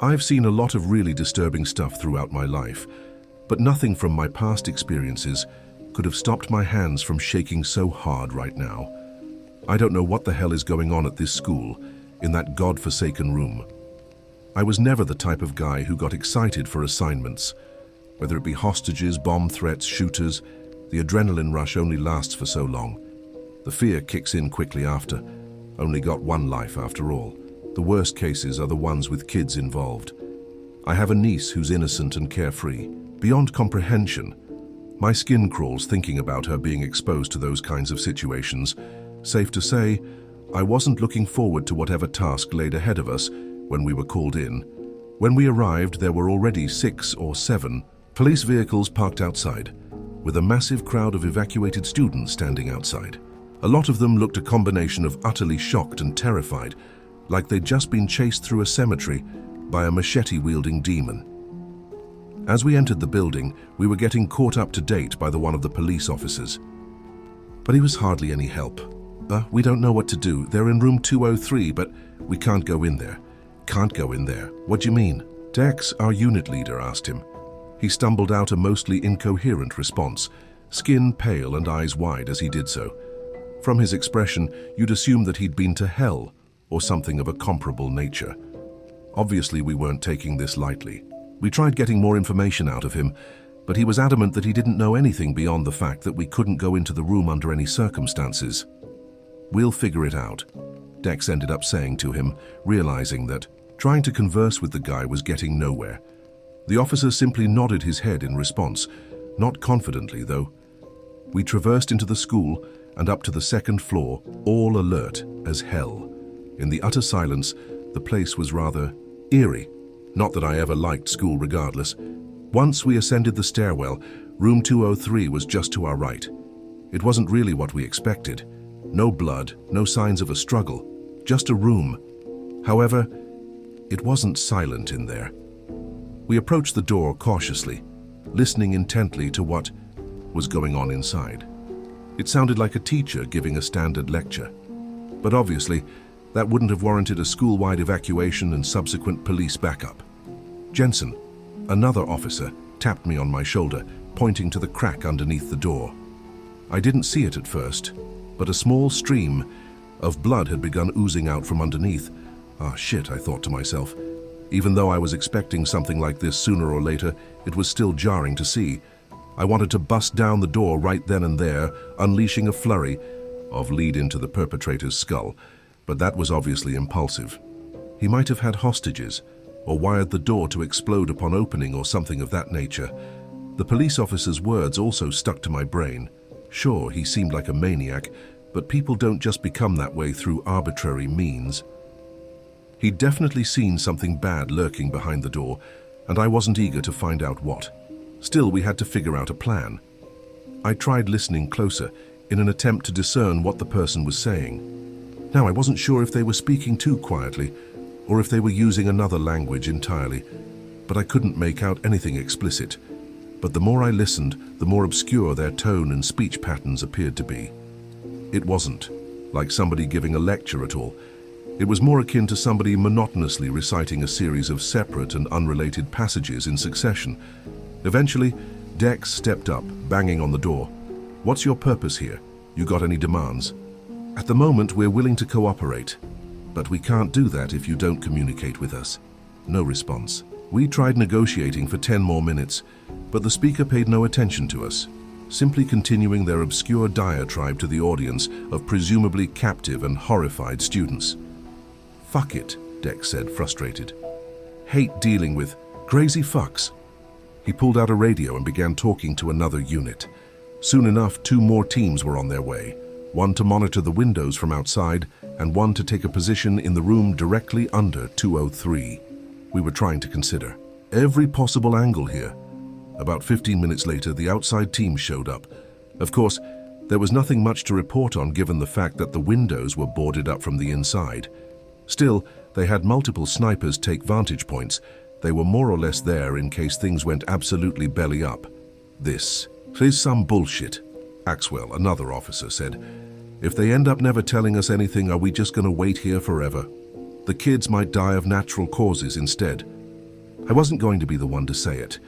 I've seen a lot of really disturbing stuff throughout my life, but nothing from my past experiences could have stopped my hands from shaking so hard right now. I don't know what the hell is going on at this school, in that god-forsaken room. I was never the type of guy who got excited for assignments. Whether it be hostages, bomb threats, shooters, the adrenaline rush only lasts for so long. The fear kicks in quickly after. Only got one life after all. The worst cases are the ones with kids involved. I have a niece who's innocent and carefree, beyond comprehension. My skin crawls thinking about her being exposed to those kinds of situations. Safe to say, I wasn't looking forward to whatever task laid ahead of us when we were called in. When we arrived, there were already 6 or 7 police vehicles parked outside, with a massive crowd of evacuated students standing outside. A lot of them looked a combination of utterly shocked and terrified, like they'd just been chased through a cemetery by a machete-wielding demon. As we entered the building, we were getting caught up to date by one of the police officers. But he was hardly any help. We don't know what to do. They're in room 203, but we can't go in there. Can't go in there. What do you mean? Dex, our unit leader, asked him. He stumbled out a mostly incoherent response, skin pale and eyes wide as he did so. From his expression, you'd assume that he'd been to hell or something of a comparable nature. Obviously, we weren't taking this lightly. We tried getting more information out of him, but he was adamant that he didn't know anything beyond the fact that we couldn't go into the room under any circumstances. We'll figure it out, Dex ended up saying to him, realizing that trying to converse with the guy was getting nowhere. The officer simply nodded his head in response, not confidently though. We traversed into the school and up to the 2nd floor, all alert as hell. In the utter silence, the place was rather eerie. Not that I ever liked school regardless. Once we ascended the stairwell, room 203 was just to our right. It wasn't really what we expected. No blood, no signs of a struggle, just a room. However, it wasn't silent in there. We approached the door cautiously, listening intently to what was going on inside. It sounded like a teacher giving a standard lecture. But obviously, that wouldn't have warranted a school-wide evacuation and subsequent police backup. Jensen, another officer, tapped me on my shoulder, pointing to the crack underneath the door. I didn't see it at first, but a small stream of blood had begun oozing out from underneath. Ah, shit, I thought to myself. Even though I was expecting something like this sooner or later, it was still jarring to see. I wanted to bust down the door right then and there, unleashing a flurry of lead into the perpetrator's skull. But that was obviously impulsive. He might have had hostages, or wired the door to explode upon opening or something of that nature. The police officer's words also stuck to my brain. Sure, he seemed like a maniac, but people don't just become that way through arbitrary means. He'd definitely seen something bad lurking behind the door, and I wasn't eager to find out what. Still, we had to figure out a plan. I tried listening closer in an attempt to discern what the person was saying. Now, I wasn't sure if they were speaking too quietly or if they were using another language entirely, but I couldn't make out anything explicit. But the more I listened, the more obscure their tone and speech patterns appeared to be. It wasn't like somebody giving a lecture at all. It was more akin to somebody monotonously reciting a series of separate and unrelated passages in succession. Eventually, Dex stepped up, banging on the door. "What's your purpose here? You got any demands?" "At the moment, we're willing to cooperate, but we can't do that if you don't communicate with us." No response. We tried negotiating for 10 more minutes, but the speaker paid no attention to us, simply continuing their obscure diatribe to the audience of presumably captive and horrified students. "Fuck it," Dex said, frustrated. "Hate dealing with crazy fucks." He pulled out a radio and began talking to another unit. Soon enough, 2 more teams were on their way. One to monitor the windows from outside, and one to take a position in the room directly under 203. We were trying to consider every possible angle here. About 15 minutes later, the outside team showed up. Of course, there was nothing much to report on given the fact that the windows were boarded up from the inside. Still, they had multiple snipers take vantage points. They were more or less there in case things went absolutely belly up. "This is some bullshit," Axwell, another officer, said. "If they end up never telling us anything, are we just going to wait here forever? The kids might die of natural causes instead. I wasn't going to be the one to say it,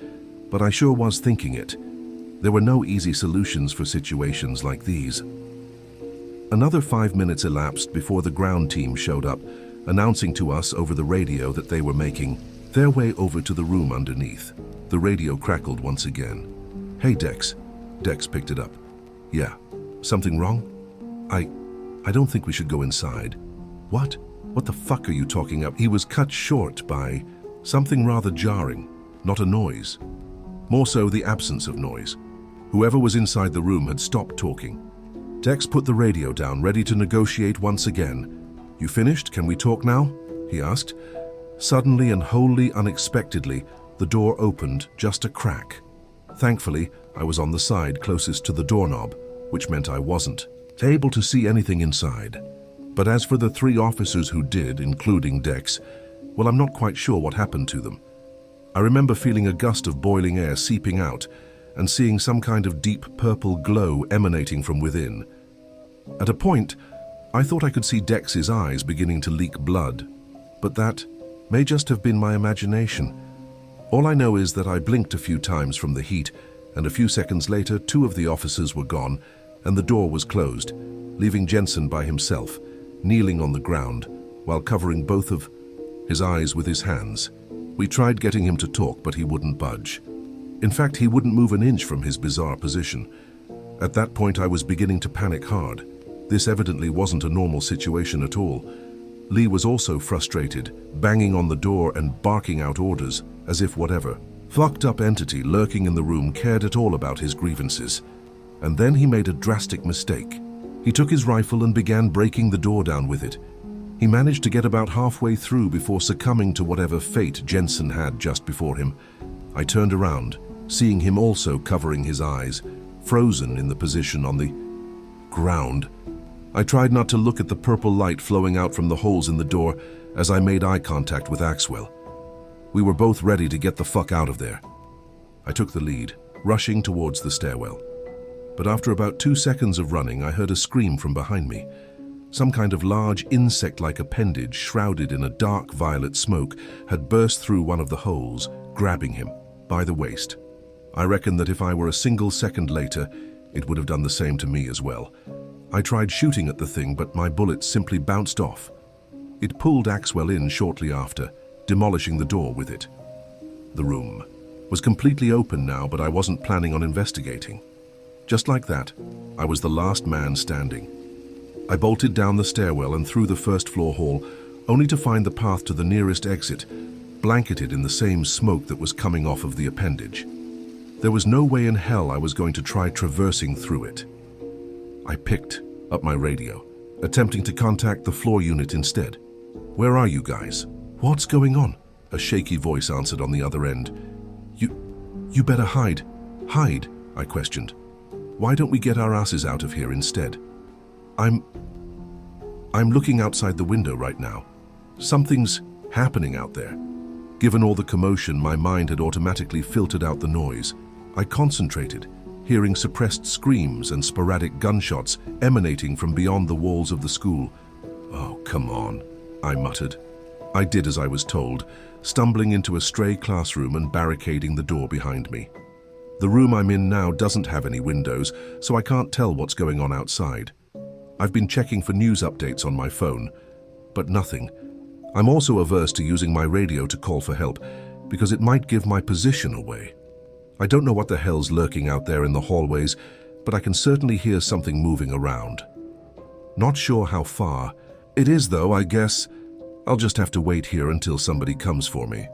but I sure was thinking it. There were no easy solutions for situations like these. Another 5 minutes elapsed before the ground team showed up, announcing to us over the radio that they were making their way over to the room underneath. The radio crackled once again. "Hey, Dex." Dex picked it up. "Yeah. Something wrong?" I don't think we should go inside." "What? What the fuck are you talking about?" He was cut short by something rather jarring, not a noise. More so the absence of noise. Whoever was inside the room had stopped talking. Dex put the radio down, ready to negotiate once again. "You finished? Can we talk now?" he asked. Suddenly and wholly unexpectedly, the door opened just a crack. Thankfully, I was on the side closest to the doorknob, which meant I wasn't able to see anything inside. But as for the 3 officers who did, including Dex, well, I'm not quite sure what happened to them. I remember feeling a gust of boiling air seeping out and seeing some kind of deep purple glow emanating from within. At a point, I thought I could see Dex's eyes beginning to leak blood, but that may just have been my imagination. All I know is that I blinked a few times from the heat, and a few seconds later, 2 of the officers were gone, and the door was closed, leaving Jensen by himself, kneeling on the ground, while covering both of his eyes with his hands. We tried getting him to talk, but he wouldn't budge. In fact, he wouldn't move an inch from his bizarre position. At that point, I was beginning to panic hard. This evidently wasn't a normal situation at all. Lee was also frustrated, banging on the door and barking out orders, as if whatever fucked up entity lurking in the room cared at all about his grievances. And then he made a drastic mistake. He took his rifle and began breaking the door down with it. He managed to get about halfway through before succumbing to whatever fate Jensen had just before him. I turned around, seeing him also covering his eyes, frozen in the position on the ground. I tried not to look at the purple light flowing out from the holes in the door as I made eye contact with Axwell. We were both ready to get the fuck out of there. I took the lead, rushing towards the stairwell. But after about 2 seconds of running, I heard a scream from behind me. Some kind of large insect-like appendage, shrouded in a dark violet smoke, had burst through one of the holes, grabbing him by the waist. I reckon that if I were a single second later, it would have done the same to me as well. I tried shooting at the thing, but my bullets simply bounced off. It pulled Axwell in shortly after, demolishing the door with it. The room was completely open now, but I wasn't planning on investigating. Just like that, I was the last man standing. I bolted down the stairwell and through the first-floor hall, only to find the path to the nearest exit, blanketed in the same smoke that was coming off of the appendage. There was no way in hell I was going to try traversing through it. I picked up my radio, attempting to contact the floor unit instead. "Where are you guys?" "What's going on?" A shaky voice answered on the other end. You better hide." "Hide?" I questioned. "Why don't we get our asses out of here instead?" I'm looking outside the window right now. Something's happening out there." Given all the commotion, my mind had automatically filtered out the noise. I concentrated, hearing suppressed screams and sporadic gunshots emanating from beyond the walls of the school. "Oh, come on," I muttered. I did as I was told, stumbling into a stray classroom and barricading the door behind me. The room I'm in now doesn't have any windows, so I can't tell what's going on outside. I've been checking for news updates on my phone, but nothing. I'm also averse to using my radio to call for help, because it might give my position away. I don't know what the hell's lurking out there in the hallways, but I can certainly hear something moving around. Not sure how far it is, though. I guess I'll just have to wait here until somebody comes for me.